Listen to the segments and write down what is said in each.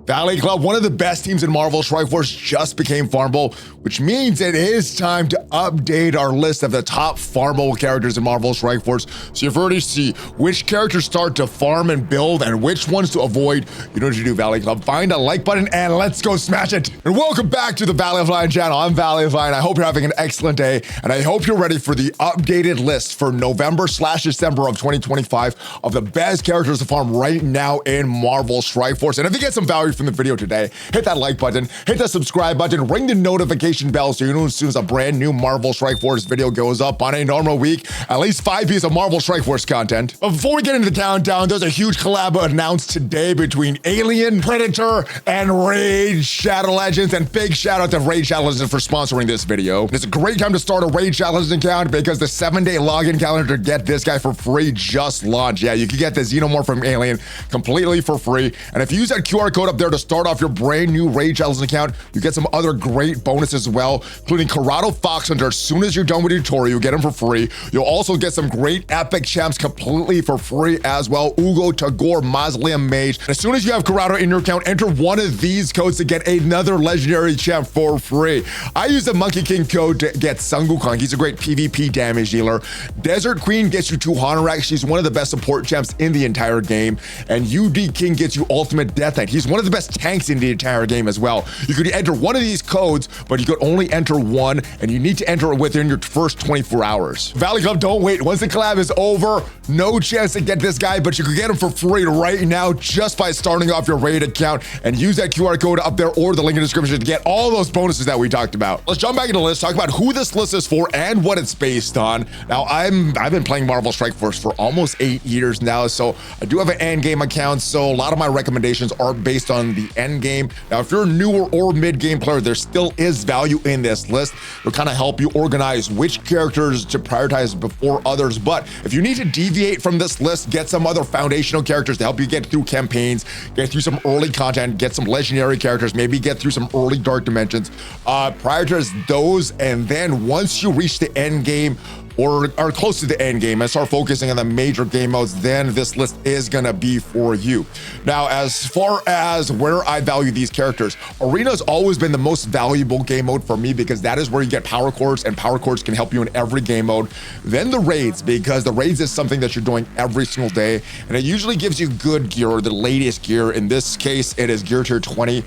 Valley Club, one of the best teams in Marvel Strike Force, just became farmable, which means it is time to update our list of the top farmable characters in Marvel Strike Force. So you've already see which characters start to farm and build and which ones to avoid. You know what you do, Valley Club. Find a like button and let's go smash it. And welcome back to the ValleyFlyin channel. I'm ValleyFlyin. I hope you're having an excellent day, and I hope you're ready for the updated list for November/December of 2025 of the best characters to farm right now in Marvel Strike Force. And if you get some value from the video today, hit that like button, hit the subscribe button, ring the notification bell so you know as soon as a brand new Marvel Strike Force video goes up on a normal week, at least 5 pieces of Marvel Strike Force content. But before we get into the countdown, there's a huge collab announced today between Alien, Predator, and Raid Shadow Legends, and big shout out to Raid Shadow Legends for sponsoring this video. It's a great time to start a Raid Shadow Legends account because the 7-day login calendar to get this guy for free just launched. Yeah, you can get the Xenomorph from Alien completely for free, and if you use that QR code up there to start off your brand new Raid Shadow Legends account, you get some other great bonuses as well, including Karato Fox Hunter. As soon as you're done with your tutorial, you get them for free. You'll also get some great epic champs completely for free as well. Uugo, Tagoar, Mausoleum, Mage. As soon as you have Karato in your account, enter one of these codes to get another legendary champ for free. I use the Monkey King code to get Sun Wukong. He's a great PvP damage dealer. Desert Queen gets you 2 Honorax. She's one of the best support champs in the entire game. And UD King gets you Ultimate Death Knight. He's one of the best tanks in the entire game as well. You could enter one of these codes, but you could only enter one, and you need to enter it within your first 24 hours. Valley Club, don't wait. Once the collab is over, no chance to get this guy, but you can get him for free right now just by starting off your Raid account, and use that QR code up there or the link in the description to get all those bonuses that we talked about. Let's jump back into the list, talk about who this list is for and what it's based on. Now, I've been playing Marvel Strike Force for almost 8 years now, so I do have an end game account, so a lot of my recommendations are based on the end game. Now, if you're a newer or mid-game player, there still is value in this list. It'll kind of help you organize which characters to prioritize before others. But if you need to deviate from this list, get some other foundational characters to help you get through campaigns, get through some early content, get some legendary characters, maybe get through some early dark dimensions, prioritize those. And then once you reach the end game or are close to the end game and start focusing on the major game modes, then this list is gonna be for you. Now, as far as where I value these characters, Arena's always been the most valuable game mode for me because that is where you get power cores, and power cores can help you in every game mode. Then the raids, because the raids is something that you're doing every single day, and it usually gives you good gear, or the latest gear. In this case, it is gear tier 20,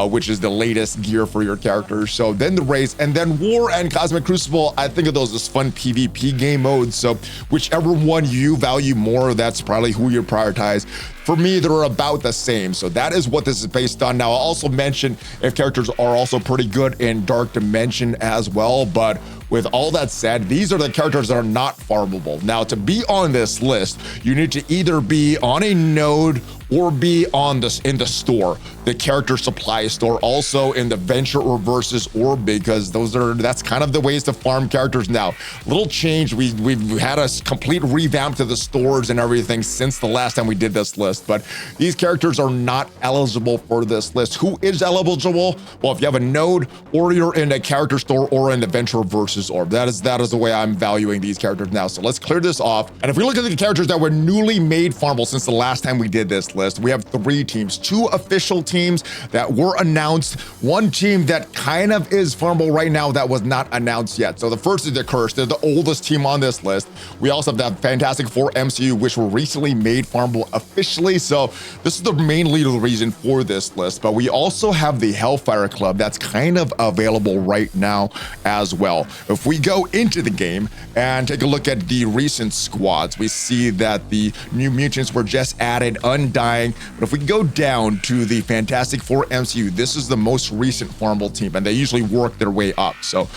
which is the latest gear for your characters. So then the raids, and then War and Cosmic Crucible, I think of those as fun PvP game modes. So whichever one you value more, that's probably who you prioritize. For me, they're about the same. So that is what this is based on. Now, I'll also mention if characters are also pretty good in Dark Dimension as well. But with all that said, these are the characters that are not farmable. Now, to be on this list, you need to either be on a node or be on this in the store, the character supply store, also in the Venture or Versus orb, because that's kind of the ways to farm characters now. Little change, we've had a complete revamp to the stores and everything since the last time we did this list, but these characters are not eligible for this list. Who is eligible? Well, if you have a node or you're in a character store or in the Venture Versus orb, that is the way I'm valuing these characters now. So let's clear this off. And if we look at the characters that were newly made farmable since the last time we did this list, we have 3 teams, 2 official teams that were announced, 1 team that kind of is farmable right now that was not announced yet. So the first is the Curse. They're the oldest team on this list. We also have the Fantastic Four MCU, which were recently made farmable officially. So this is the mainly the reason for this list. But we also have the Hellfire Club that's kind of available right now as well. If we go into the game and take a look at the recent squads, we see that the new mutants were just added, Undying. But if we go down to the Fantastic Four MCU, this is the most recent farmable team, and they usually work their way up. So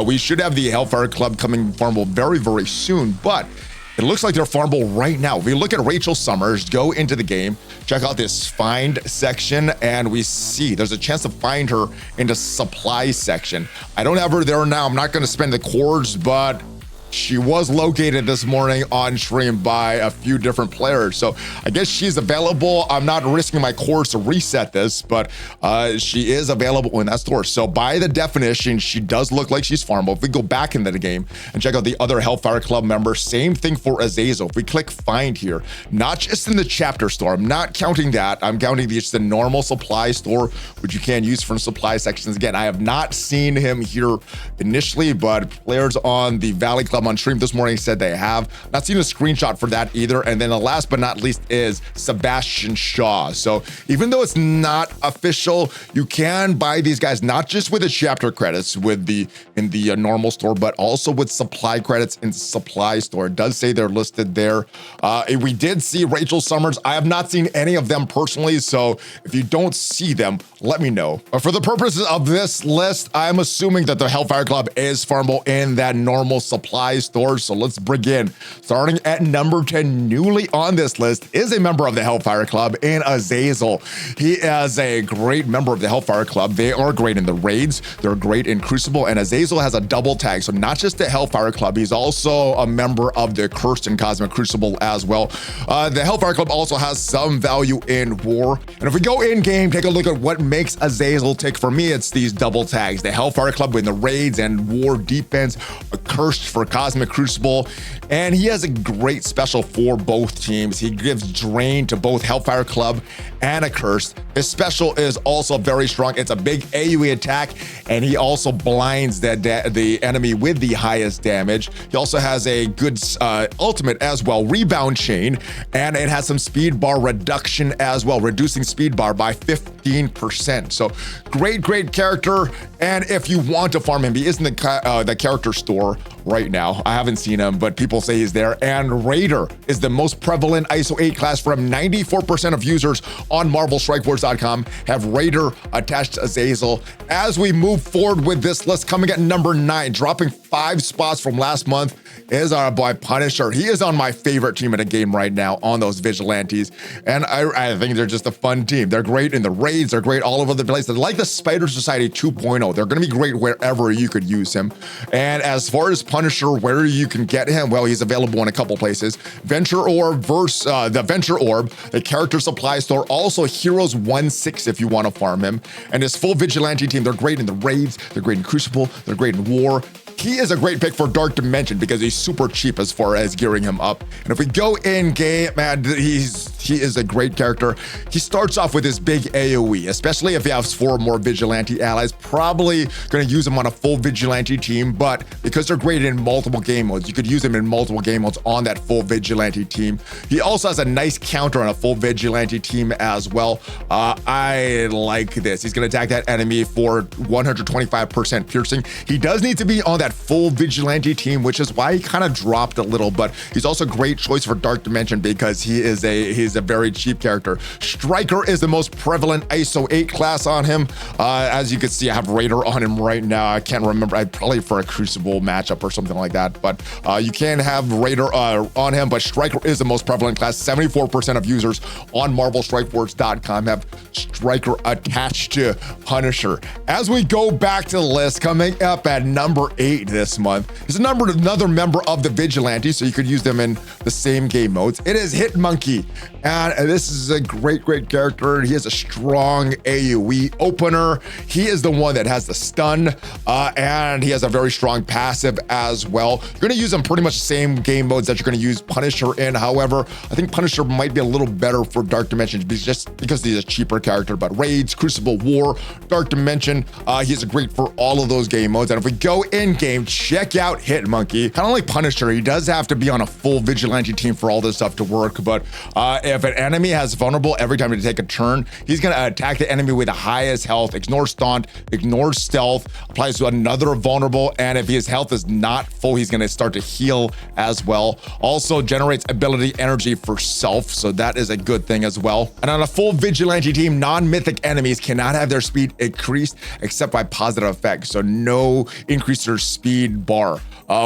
we should have the Hellfire Club coming farmable very, very soon, but it looks like they're farmable right now. If we look at Rachel Summers, go into the game, check out this find section, and we see there's a chance to find her in the supply section. I don't have her there now. I'm not going to spend the cores, but she was located this morning on stream by a few different players. So I guess she's available. I'm not risking my course to reset this, but she is available in that store. So by the definition, she does look like she's farmable. If we go back into the game and check out the other Hellfire Club members, same thing for Azazel. If we click find here, not just in the chapter store, I'm not counting that. I'm counting just the normal supply store, which you can use from supply sections. Again, I have not seen him here initially, but players on the Valley Club on stream this morning said they have. Not seen a screenshot for that either. And then the last but not least is Sebastian Shaw. So even though it's not official, you can buy these guys not just with the chapter credits in the normal store, but also with supply credits in the supply store. It does say they're listed there. We did see Rachel Summers. I have not seen any of them personally, so if you don't see them, let me know. But for the purposes of this list, I'm assuming that the Hellfire Club is farmable in that normal supply store. So let's begin. Starting at number 10, newly on this list is a member of the Hellfire Club in Azazel. He is a great member of the Hellfire Club. They are great in the raids. They're great in Crucible, and Azazel has a double tag. So not just the Hellfire Club, he's also a member of the Cursed and Cosmic Crucible as well. The Hellfire Club also has some value in War. And if we go in game, take a look at what makes Azazel tick. For me, it's these double tags. The Hellfire Club in the raids and War defense, Cursed for Cosmic Crucible, and he has a great special for both teams. He gives drain to both Hellfire Club and a Cursed. His special is also very strong. It's a big AoE attack, and he also blinds the enemy with the highest damage. He also has a good ultimate as well, Rebound Chain, and it has some speed bar reduction as well, reducing speed bar by 15%. So great character. And if you want to farm him, he is in the character store right now. I haven't seen him, but people say he's there. And Raider is the most prevalent ISO 8 class. From 94% of users on MarvelStrikeForce.com have Raider attached to Azazel. As we move forward with this list, coming at number 9, dropping 5 spots from last month, is our boy Punisher. He is on my favorite team in the game right now on those Vigilantes. And I think they're just a fun team. They're great in the raids. They're great all over the place. They're like the Spider Society 2.0. They're going to be great wherever you could use him. And as far as Punisher, where you can get him, well, he's available in a couple places. Venture Orb the Venture Orb, the character supply store, also Heroes 1/6 if you want to farm him. And his full Vigilante team, they're great in the raids, they're great in Crucible, they're great in War. He is a great pick for Dark Dimension because he's super cheap as far as gearing him up. And if we go in game, man, he is a great character. He starts off with his big AoE, especially if he has 4 more Vigilante allies. Probably going to use him on a full Vigilante team, but because they're great in multiple game modes, you could use him in multiple game modes on that full Vigilante team. He also has a nice counter on a full Vigilante team as well. I like this. He's going to attack that enemy for 125% piercing. He does need to be on that full Vigilante team, which is why he kind of dropped a little, but he's also a great choice for Dark Dimension because he's a very cheap character. Striker is the most prevalent ISO 8 class on him. As you can see, I have Raider on him right now. I can't remember. I'd probably for a Crucible matchup or something like that, but you can have Raider on him, but Striker is the most prevalent class. 74% of users on MarvelStrikeForce.com have Striker attached to Punisher. As we go back to the list, coming up at number 8 this month is another member of the Vigilante, so you could use them in the same game modes. It is Hit Monkey, and this is a great character. He has a strong AoE opener. He is the one that has the stun, and he has a very strong passive as well. You're going to use them pretty much the same game modes that you're going to use Punisher in. However, I think Punisher might be a little better for Dark Dimension just because he's a cheaper character. But Raids, Crucible, War, Dark Dimension, he's great for all of those game modes. And if we go in game, check out Hit Monkey. Kind of like Punisher, he does have to be on a full Vigilante team for all this stuff to work. But if an enemy has vulnerable every time you take a turn, he's going to attack the enemy with the highest health, ignore stunt, ignore stealth, applies to another vulnerable, and if his health is not full, he's going to start to heal as well. Also generates ability energy for self, so that is a good thing as well. And on a full Vigilante team, non-mythic enemies cannot have their speed increased except by positive effects, so no increase their speed bar.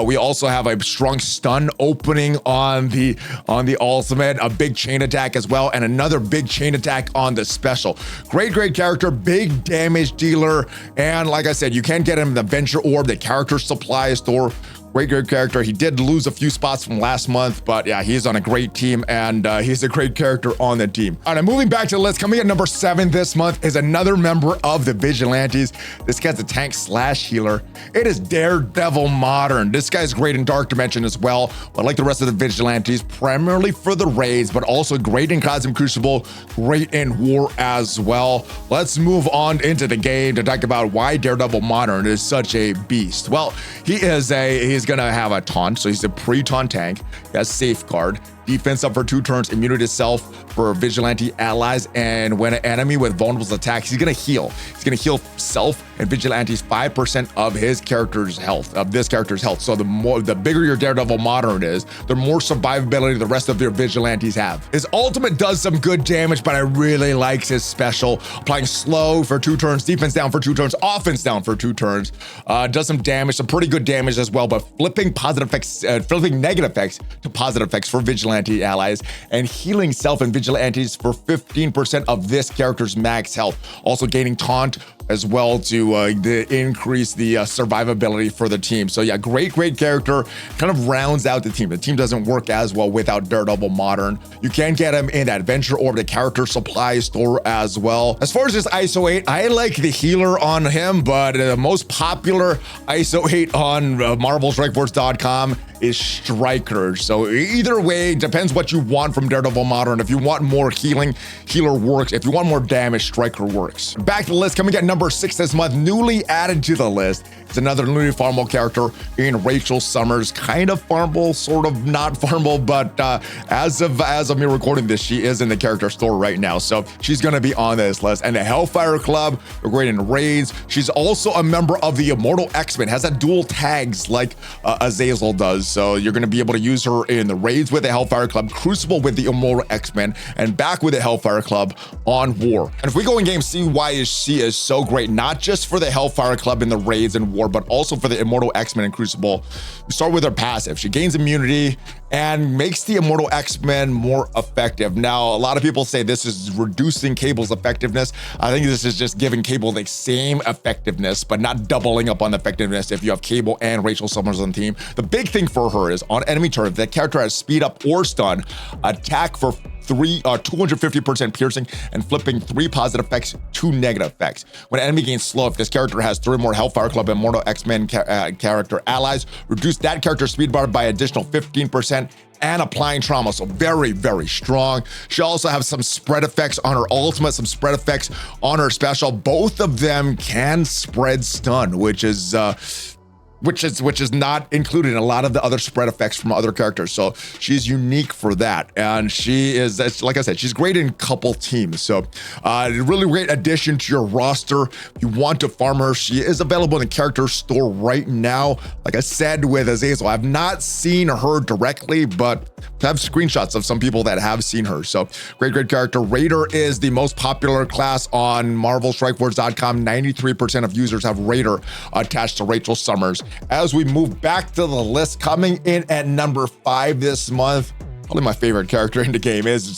We also have a strong stun opening on the ultimate, a big chain attack as well, and another big chain attack on the special. Great character, big damage dealer, and like I said, you can get him in the Venture Orb, the character supply store. Great character. He did lose a few spots from last month, but yeah, he's on a great team, and he's a great character on the team. All right, moving back to the list, coming at number 7 this month is another member of the Vigilantes. This guy's a tank slash healer. It is Daredevil Modern. This guy's great in Dark Dimension as well, but like the rest of the Vigilantes, primarily for the raids, but also great in Cosmic Crucible, great in War as well. Let's move on into the game to talk about why Daredevil Modern is such a beast. Well, he's gonna have a taunt, so he's a pre-taunt tank. He has safeguard, defense up for 2 turns, immunity to self for vigilante allies, and when an enemy with vulnerables attacks, he's gonna heal. He's gonna heal self and vigilantes 5% of his character's health, of this character's health. So the bigger your Daredevil Modern is, the more survivability the rest of your vigilantes have. His ultimate does some good damage, but I really like his special. Applying slow for 2 turns, defense down for 2 turns, offense down for 2 turns. Does some damage, some pretty good damage as well, but flipping negative effects to positive effects for vigilante allies, and healing self and vigilantes for 15% of this character's max health. Also gaining taunt as well to increase the survivability for the team. So yeah, great character, kind of rounds out the team. The team doesn't work as well without Daredevil Modern. You can get him in that Adventure Orb, the character supply store as well. As far as this ISO 8, I like the healer on him, but the most popular ISO 8 on MarvelStrikeForce.com is Striker. So either way, depends what you want from Daredevil Modern. If you want more healing, healer works. If you want more damage, Striker works. Back to the list, coming at number 6 this month, newly added to the list. It's another newly farmable character in Rachel Summers. Kind of farmable, sort of not farmable, but as of me recording this, she is in the character store right now. So she's gonna be on this list. And the Hellfire Club, they're great in raids. She's also a member of the Immortal X-Men, has that dual tags like Azazel does. So you're gonna be able to use her in the raids with the Hellfire Club, Crucible with the Immortal X-Men, and back with the Hellfire Club on War. And if we go in game, see why she is so great, not just for the Hellfire Club in the raids and War, but also for the Immortal X-Men and Crucible. We start with her passive. She gains immunity and makes the Immortal X-Men more effective. Now, a lot of people say this is reducing Cable's effectiveness. I think this is just giving Cable the same effectiveness, but not doubling up on the effectiveness if you have Cable and Rachel Summers on the team. The big thing for her is on enemy turn, if that character has speed up or stun, attack for 250% piercing and flipping 3 positive effects, 2 negative effects. When an enemy gains slow, if this character has 3 more Hellfire Club and Immortal X-Men character allies, reduce that character's speed bar by additional 15% and applying trauma. So very strong. She also has some spread effects on her ultimate, some spread effects on her special. Both of them can spread stun, which is not included in a lot of the other spread effects from other characters. So she's unique for that. And she is, like I said, she's great in couple teams. So really great addition to your roster. If you want to farm her, she is available in the character store right now. Like I said with Azazel, I've not seen her directly, but I have screenshots of some people that have seen her. So great character. Raider is the most popular class on MarvelStrikeForce.com. 93% of users have Raider attached to Rachel Summers. As we move back to the list, coming in at number 5 this month, probably my favorite character in the game is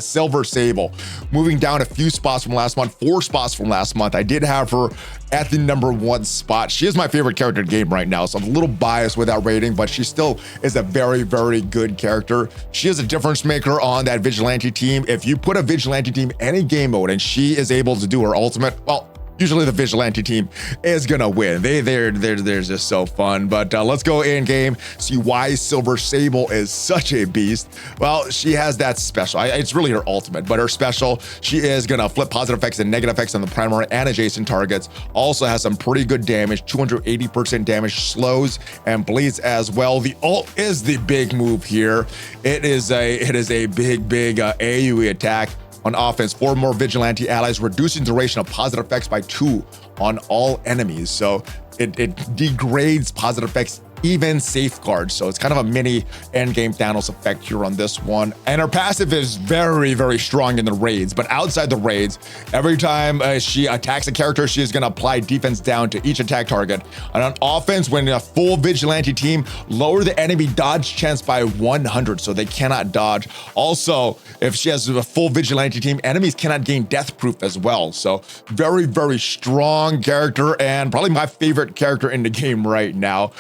Silver Sable. Moving down a few spots from last month, 4 spots from last month. I did have her at the number 1 spot. She is my favorite character in the game right now, so I'm a little biased with that rating, but she still is a very good character. She is a difference maker on that Vigilante team. If you put a Vigilante team any game mode and she is able to do her ultimate, well, usually the Vigilante team is gonna win. They're just so fun. But let's go in game, see why Silver Sable is such a beast. Well, she has that special. It's really her ultimate, but her special, she is gonna flip positive effects and negative effects on the primary and adjacent targets. Also has some pretty good damage, 280% damage, slows and bleeds as well. The ult is the big move here. It is a big AoE attack. On offense, 4 more vigilante allies, reducing duration of positive effects by 2 on all enemies. So it degrades positive effects, even safeguards. So it's kind of a mini endgame Thanos effect here on this one. And her passive is very strong in the raids, but outside the raids, every time she attacks a character, she is going to apply defense down to each attack target. And on offense, when a full vigilante team, lower the enemy dodge chance by 100, so they cannot dodge. Also, if she has a full vigilante team, enemies cannot gain death proof as well. So very strong character, and probably my favorite character in the game right now.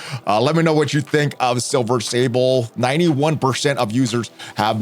let me know what you think of Silver Sable. 91% of users have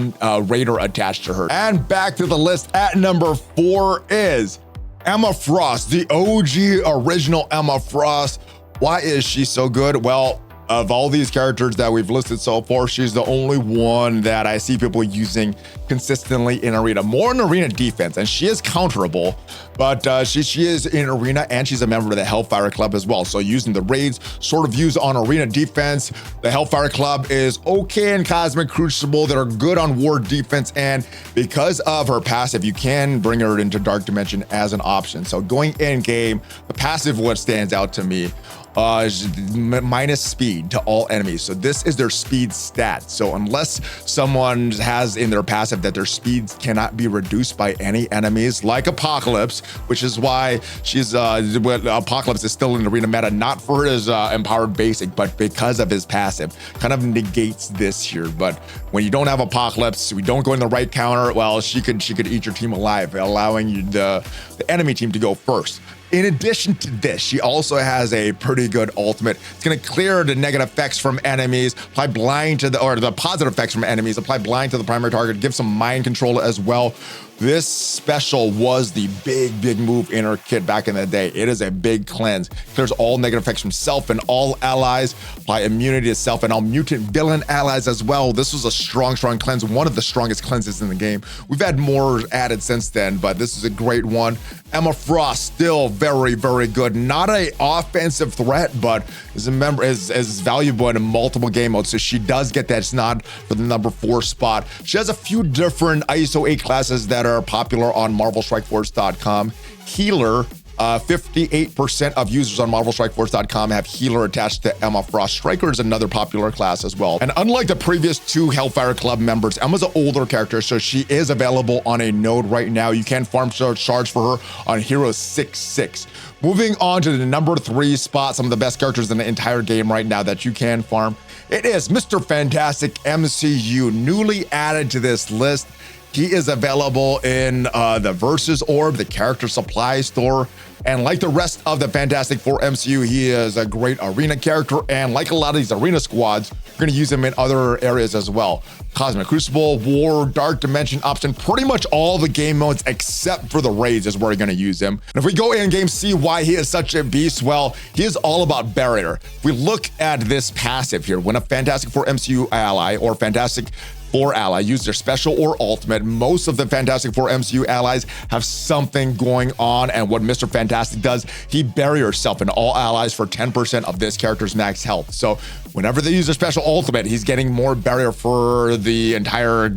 Raider attached to her. And back to the list at number 4 is Emma Frost, the OG original Emma Frost. Why is she so good? Well, of all these characters that we've listed so far, she's the only one that I see people using consistently in arena, more in arena defense, and she is counterable, but she is in arena, and she's a member of the Hellfire Club as well. So using the raids, sort of used on arena defense. The Hellfire Club is okay in Cosmic Crucible, that are good on ward defense, and because of her passive, you can bring her into Dark Dimension as an option. So going in game, the passive what stands out to me minus speed to all enemies. So this is their speed stat. So unless someone has in their passive that their speeds cannot be reduced by any enemies, like Apocalypse, which is why she's Apocalypse is still in the arena meta, not for his empowered basic, but because of his passive, kind of negates this here. But when you don't have Apocalypse, we don't go in the right counter, well, she could eat your team alive, allowing you the enemy team to go first. In addition to this, she also has a pretty good ultimate. It's going to clear the negative effects from enemies, apply blind to the positive effects from enemies, apply blind to the primary target, give some mind control as well. This special was the big move in her kit back in the day. It is a big cleanse. Clears all negative effects from self and all allies. Apply immunity to self and all mutant villain allies as well. This was a strong cleanse. One of the strongest cleanses in the game. We've had more added since then, but this is a great one. Emma Frost, still very good. Not a offensive threat, but is valuable in multiple game modes. So she does get that nod for the number 4 spot. She has a few different ISO 8 classes that are popular on MarvelStrikeForce.com. Healer, 58% of users on MarvelStrikeForce.com have Healer attached to Emma Frost. Striker is another popular class as well. And unlike the previous 2 Hellfire Club members, Emma's an older character, so she is available on a node right now. You can farm charge for her on Hero 6-6. Moving on to the number 3 spot, some of the best characters in the entire game right now that you can farm. It is Mr. Fantastic MCU, newly added to this list. He is available in the Versus Orb, the character supply store. And like the rest of the Fantastic Four MCU, he is a great arena character. And like a lot of these arena squads, you're going to use him in other areas as well. Cosmic Crucible, War, Dark Dimension option, pretty much all the game modes except for the raids is where you're going to use him. And if we go in game, see why he is such a beast, well, he is all about barrier. If we look at this passive here, when a Fantastic Four MCU ally or Fantastic Four ally use their special or ultimate, most of the Fantastic Four MCU allies have something going on, and what Mr. Fantastic does, he barrier himself and all allies for 10% of this character's max health. So whenever they use their special ultimate, he's getting more barrier for the entire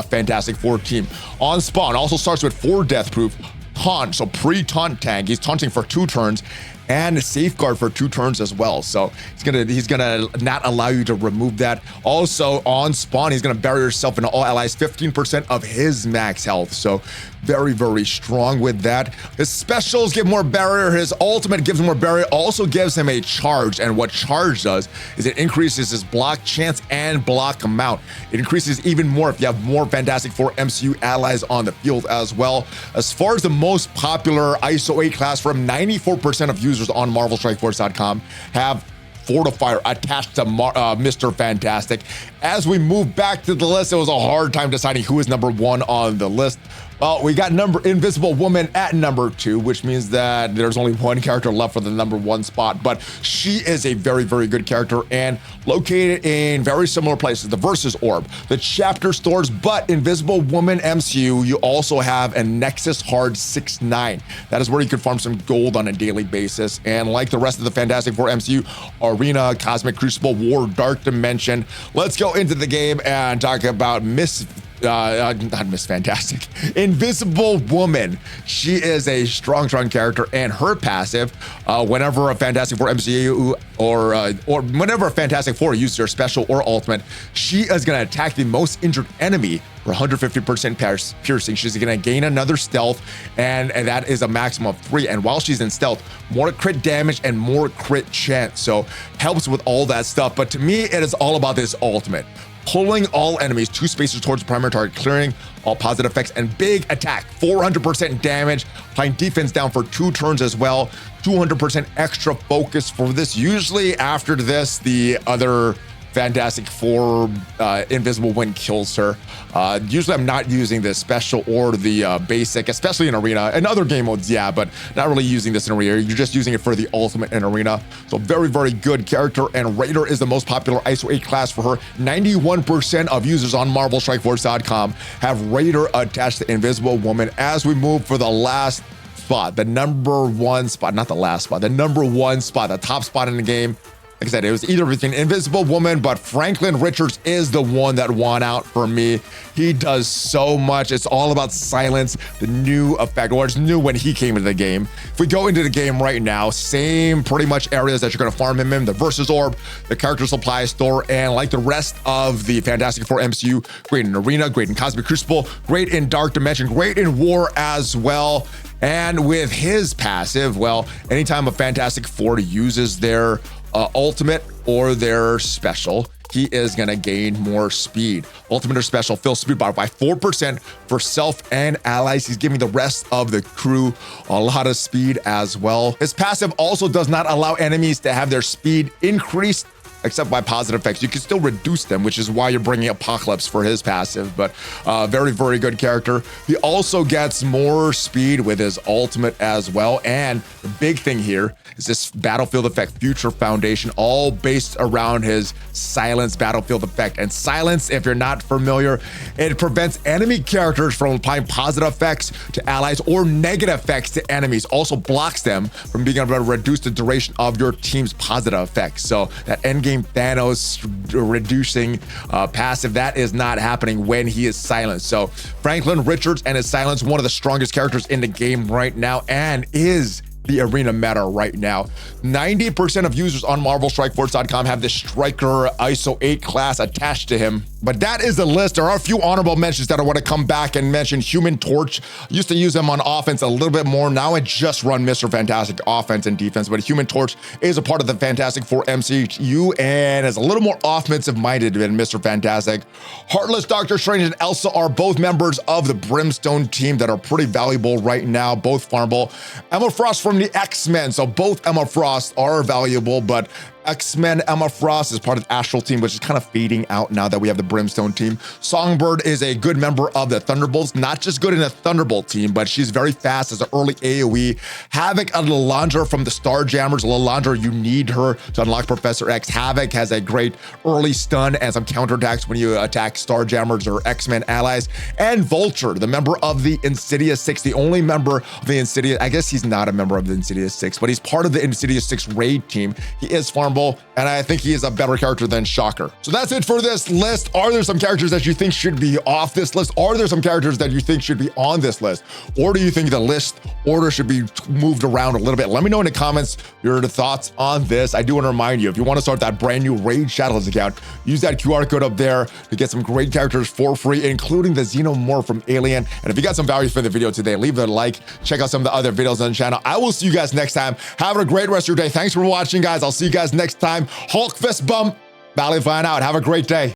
Fantastic Four team. On spawn, also starts with 4 death proof, taunt, so pre-taunt tank, he's taunting for 2 turns, and safeguard for 2 turns as well. So he's gonna not allow you to remove that. Also on spawn, he's gonna bury yourself into all allies 15% of his max health. So very strong with that. His specials give more barrier, his ultimate gives more barrier, also gives him a charge. And what charge does is it increases his block chance and block amount. It increases even more if you have more Fantastic Four MCU allies on the field as well. As far as the most popular ISO 8 class, from 94% of users on MarvelStrikeForce.com have Fortifier attached to Mr. Fantastic. As we move back to the list, it was a hard time deciding who is number 1 on the list. Well, we got Invisible Woman at number 2, which means that there's only 1 character left for the number 1 spot, but she is a very good character and located in very similar places, the Versus Orb, the chapter stores, but Invisible Woman MCU, you also have a Nexus Hard 6-9. That is where you can farm some gold on a daily basis. And like the rest of the Fantastic Four MCU, Arena, Cosmic Crucible, War, Dark Dimension. Let's go into the game and talk about not Miss Fantastic, Invisible Woman. She is a strong character, and her passive, whenever a Fantastic Four MCU or whenever a Fantastic Four uses their special or ultimate, she is going to attack the most injured enemy for 150% piercing. She's going to gain another stealth, and that is a maximum of 3. And while she's in stealth, more crit damage and more crit chance. So helps with all that stuff. But to me, it is all about this ultimate. pulling all enemies 2 spaces towards the primary target, clearing all positive effects, and big attack, 400% damage, applying defense down for 2 turns as well, 200% extra focus for this. Usually after this, the other Fantastic Four Invisible Wind kills her. Usually I'm not using the special or the basic, especially in arena and other game modes, yeah, but not really using this in arena. You're just using it for the ultimate in arena. So very, very good character, and Raider is the most popular ISO 8 class for her. 91% of users on MarvelStrikeForce.com have Raider attached to Invisible Woman. As we move for the last spot, the number 1 spot, not the last spot, the number 1 spot, the top spot in the game. Like I said, it was either between Invisible Woman, but Franklin Richards is the one that won out for me. He does so much. It's all about silence, the new effect, or it's new when he came into the game. If we go into the game right now, same pretty much areas that you're going to farm him in, the Versus Orb, the Character Supply Store, and like the rest of the Fantastic Four MCU, great in Arena, great in Cosmic Crucible, great in Dark Dimension, great in War as well. And with his passive, well, anytime a Fantastic Four uses their ultimate or their special, he is going to gain more speed. Ultimate or special fills speed bar by 4% for self and allies. He's giving the rest of the crew a lot of speed as well. His passive also does not allow enemies to have their speed increased except by positive effects. You can still reduce them, which is why you're bringing Apocalypse for his passive, but very, very good character. He also gets more speed with his ultimate as well. And the big thing here is this battlefield effect, Future Foundation, all based around his silence battlefield effect. And silence, if you're not familiar, it prevents enemy characters from applying positive effects to allies or negative effects to enemies. Also blocks them from being able to reduce the duration of your team's positive effects. So that endgame Thanos reducing passive, that is not happening when he is silenced. So Franklin Richards and his silence, one of the strongest characters in the game right now, and is the arena meta right now. 90% of users on MarvelStrikeForce.com have this Striker ISO 8 class attached to him. But that is the list. There are a few honorable mentions that I want to come back and mention. Human Torch, used to use him on offense a little bit more. Now I just run Mr. Fantastic offense and defense, but Human Torch is a part of the Fantastic Four MCU and is a little more offensive minded than Mr. Fantastic. Heartless, Doctor Strange, and Elsa are both members of the Brimstone team that are pretty valuable right now, both farmable. Emma Frost from the X-Men, so both Emma Frost are valuable, but X-Men Emma Frost is part of the Astral team, which is kind of fading out now that we have the Brimstone team. Songbird is a good member of the Thunderbolts, not just good in a Thunderbolt team, but she's very fast as an early AoE. Havoc and Lilandra from the Starjammers. Lilandra, you need her to unlock Professor X. Havoc has a great early stun and some counterattacks when you attack Starjammers or X-Men allies. And Vulture, the member of the Insidious 6, the only member of the Insidious, I guess he's not a member of the Insidious 6, but he's part of the Insidious 6 raid team. He is farmable, and I think he is a better character than Shocker. So that's it for this list. Are there some characters that you think should be off this list? Are there some characters that you think should be on this list? Or do you think the list order should be moved around a little bit? Let me know in the comments your thoughts on this. I do want to remind you, if you want to start that brand new Raid Shadows account, use that QR code up there to get some great characters for free, including the Xenomorph from Alien. And if you got some value from the video today, leave it a like. Check out some of the other videos on the channel. I will see you guys next time. Have a great rest of your day. Thanks for watching, guys. I'll see you guys next time. Hulk fist bump. ValleyFlyin out. Have a great day.